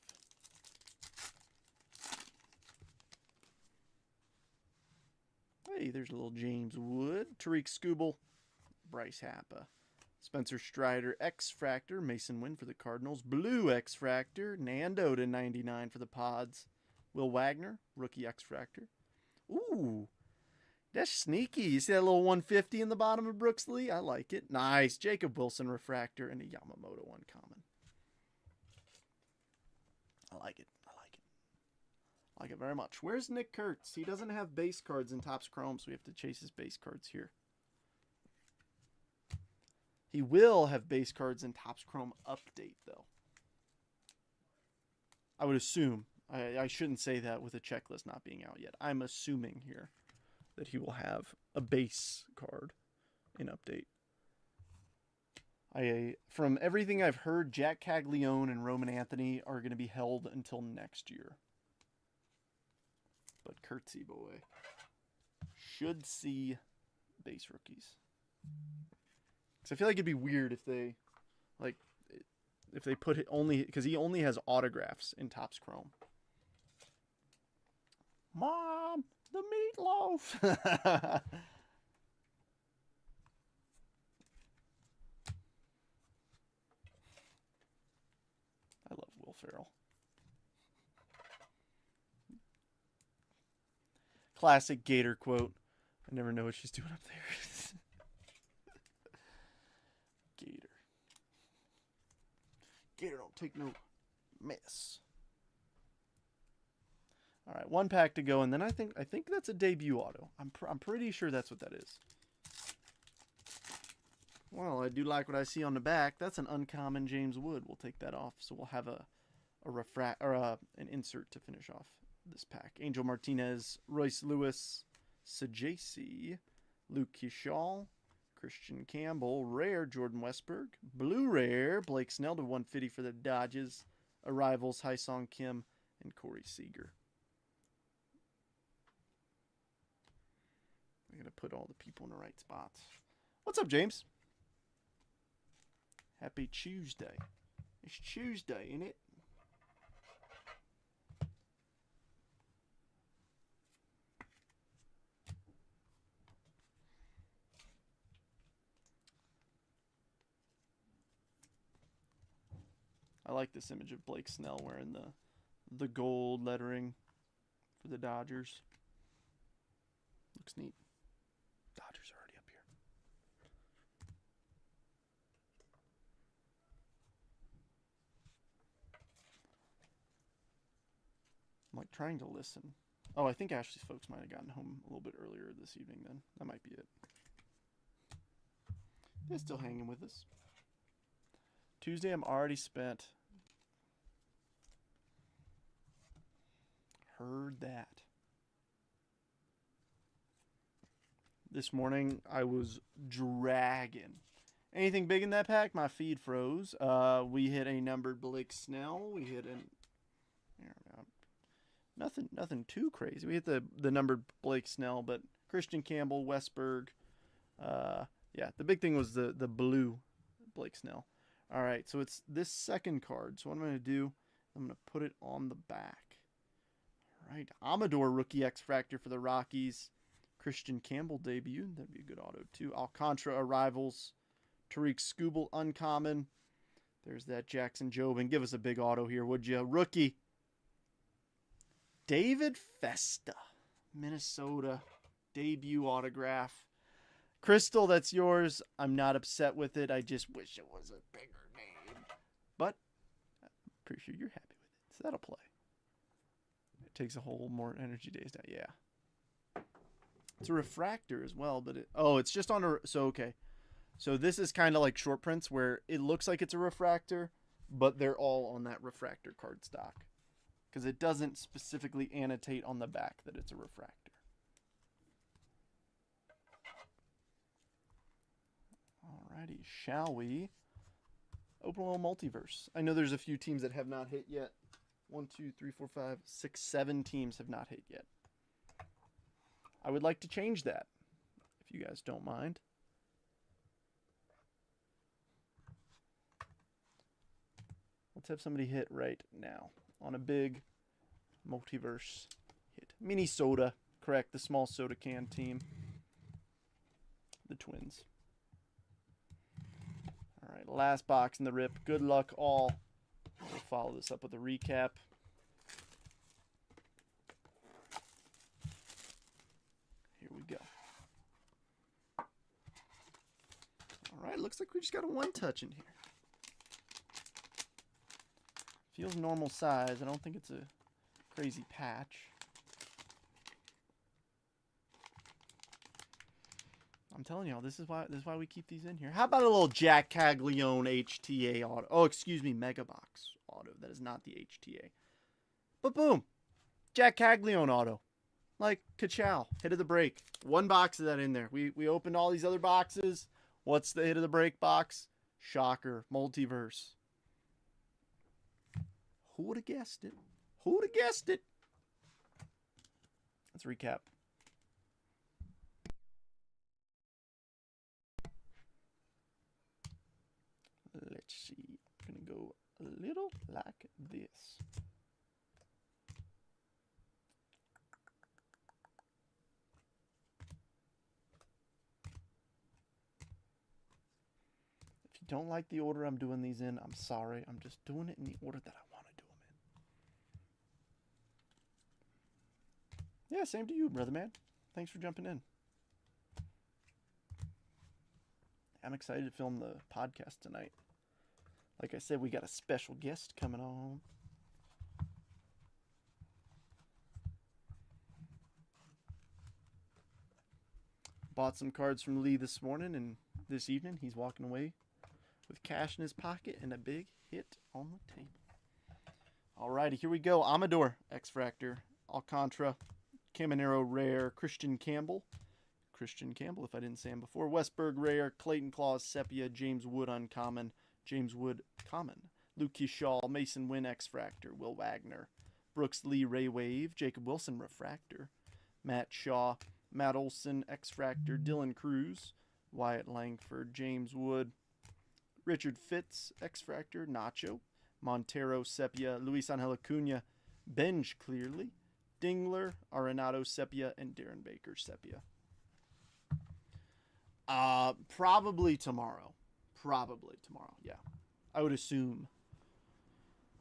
Hey, there's a little James Wood, Tariq Skubal, Bryce Happ, Spencer Strider, X-Fractor, Mason Wynn for the Cardinals, Blue X-Fractor, Nando to 99 for the Pods, Will Wagner, rookie X-Fractor. Ooh, that's sneaky. You see that little 150 in the bottom of Brooks Lee? I like it. Nice. Jacob Wilson Refractor and a Yamamoto uncommon. I like it. I like it. I like it very much. Where's Nick Kurtz? He doesn't have base cards in Topps Chrome, so we have to chase his base cards here. He will have base cards in Topps Chrome Update, though. I would assume. I shouldn't say that with a checklist not being out yet. I'm assuming here that he will have a base card in Update. From everything I've heard, Jack Caglione and Roman Anthony are going to be held until next year. But Kurtzy boy should see base rookies. Because I feel like it'd be weird if they, put it only, because he only has autographs in Topps Chrome. Mom, the meatloaf. I love Will Ferrell. Classic Gator quote. I never know what she's doing up there. Gator. Gator don't take no mess. All right, one pack to go, and then I think that's a debut auto. I'm pretty sure that's what that is. Well, I do like what I see on the back. That's an uncommon James Wood. We'll take that off. So we'll have an insert to finish off this pack. Angel Martinez, Royce Lewis, Sajasi, Luke Kishal, Christian Campbell, rare Jordan Westberg, blue rare Blake Snell to 150 for the Dodgers, arrivals Hyesong Kim and Corey Seager. I'm going to put all the people in the right spots. What's up, James? Happy Tuesday. It's Tuesday, ain't it? I like this image of Blake Snell wearing the gold lettering for the Dodgers. Looks neat. Dodgers are already up here. I'm like trying to listen. Oh, I think Ashley's folks might have gotten home a little bit earlier this evening then. That might be it. They're still hanging with us. Tuesday, I'm already spent. Heard that. This morning, I was dragging. Anything big in that pack? My feed froze. We hit a numbered Blake Snell. We hit an... Nothing too crazy. We hit the numbered Blake Snell, but Christian Campbell, Westberg. Yeah, the big thing was the blue Blake Snell. All right, so it's this second card. So what I'm going to do, I'm going to put it on the back. All right, Amador rookie X Factor for the Rockies. Christian Campbell debut. That'd be a good auto too. Alcantara arrivals. Tariq Skubal uncommon. There's that Jackson Jobin. Give us a big auto here, would you? Rookie. David Festa, Minnesota. Debut autograph. Crystal, that's yours. I'm not upset with it. I just wish it was a bigger name. But I'm pretty sure you're happy with it. So that'll play. It takes a whole more energy days down. Yeah. It's a refractor as well, but it's just on a... So, okay. So this is kind of like short prints where it looks like it's a refractor, but they're all on that refractor card stock. Because it doesn't specifically annotate on the back that it's a refractor. Alrighty, shall we open a little multiverse? I know there's a few teams that have not hit yet. 1, 2, 3, 4, 5, 6, 7 teams have not hit yet. I would like to change that, if you guys don't mind. Let's have somebody hit right now on a big multiverse hit. Minnesota, correct, the small soda can team. The Twins. All right, last box in the rip. Good luck all. We'll follow this up with a recap. Here we go. All right, looks like we just got a one touch in here. Feels normal size. I don't think it's a crazy patch. I'm telling y'all, this is why we keep these in here. How about a little Jack Caglione HTA auto? Oh, excuse me, Mega Box auto. That is not the HTA. But boom, Jack Caglione auto. Like, ka-chow, hit of the break. One box of that in there. We opened all these other boxes. What's the hit of the break box? Shocker, multiverse. Who would have guessed it? Who would have guessed it? Let's recap. Let's see. I'm going to go a little like this. If you don't like the order I'm doing these in, I'm sorry. I'm just doing it in the order that I want to do them in. Yeah, same to you, brother man. Thanks for jumping in. I'm excited to film the podcast tonight. Like I said, we got a special guest coming on. Bought some cards from Lee this morning and this evening. He's walking away with cash in his pocket and a big hit on the table. Alrighty, here we go. Amador, X-Fractor, Alcantara, Caminero Rare, Christian Campbell, if I didn't say him before, Westberg Rare, Clayton Claus Sepia, James Wood Uncommon, James Wood Common, Luke Shaw, Mason Wynn X-Fractor, Will Wagner, Brooks Lee Ray Wave, Jacob Wilson Refractor, Matt Shaw, Matt Olson X-Fractor, Dylan Cruz, Wyatt Langford, James Wood, Richard Fitz X-Fractor, Nacho, Montero Sepia, Luis Angel Acuna, Benj Clearly, Dingler, Arenado Sepia, and Darren Baker Sepia. Probably tomorrow. Yeah. I would assume.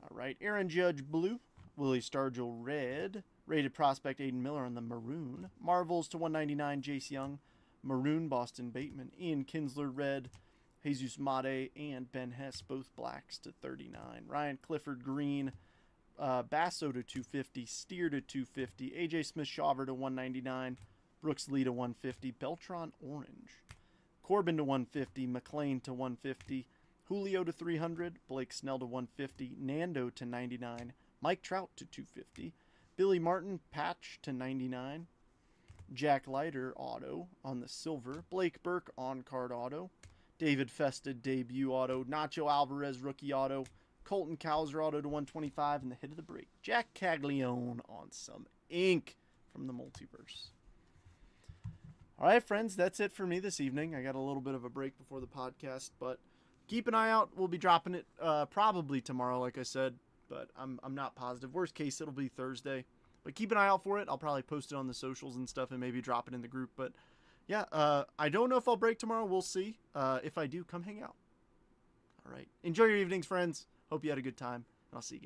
All right. Aaron Judge Blue, Willie Stargell Red, Rated Prospect Aiden Miller on the Maroon, Marvels to 199 Jace Young, Maroon Boston Bateman, Ian Kinsler Red, Jesus Mate, and Ben Hess, both blacks to 39. Ryan Clifford Green, Basso to 250, Steer to 250, AJ Smith-Shawver to 199, Brooks Lee to 150, Beltron Orange, Corbin to 150, McLean to 150, Julio to 300, Blake Snell to 150, Nando to 99, Mike Trout to 250, Billy Martin patch to 99, Jack Leiter auto on the silver, Blake Burke on card auto, David Festa debut auto, Nacho Alvarez rookie auto, Colton Cowser auto to 125, and the hit of the break, Jack Caglione on some ink from the multiverse. All right, friends, that's it for me this evening. I got a little bit of a break before the podcast, but keep an eye out. We'll be dropping it probably tomorrow, like I said, but I'm not positive. Worst case, it'll be Thursday, but keep an eye out for it. I'll probably post it on the socials and stuff and maybe drop it in the group, but yeah, I don't know if I'll break tomorrow. We'll see. If I do, come hang out. All right. Enjoy your evenings, friends. Hope you had a good time. I'll see you again.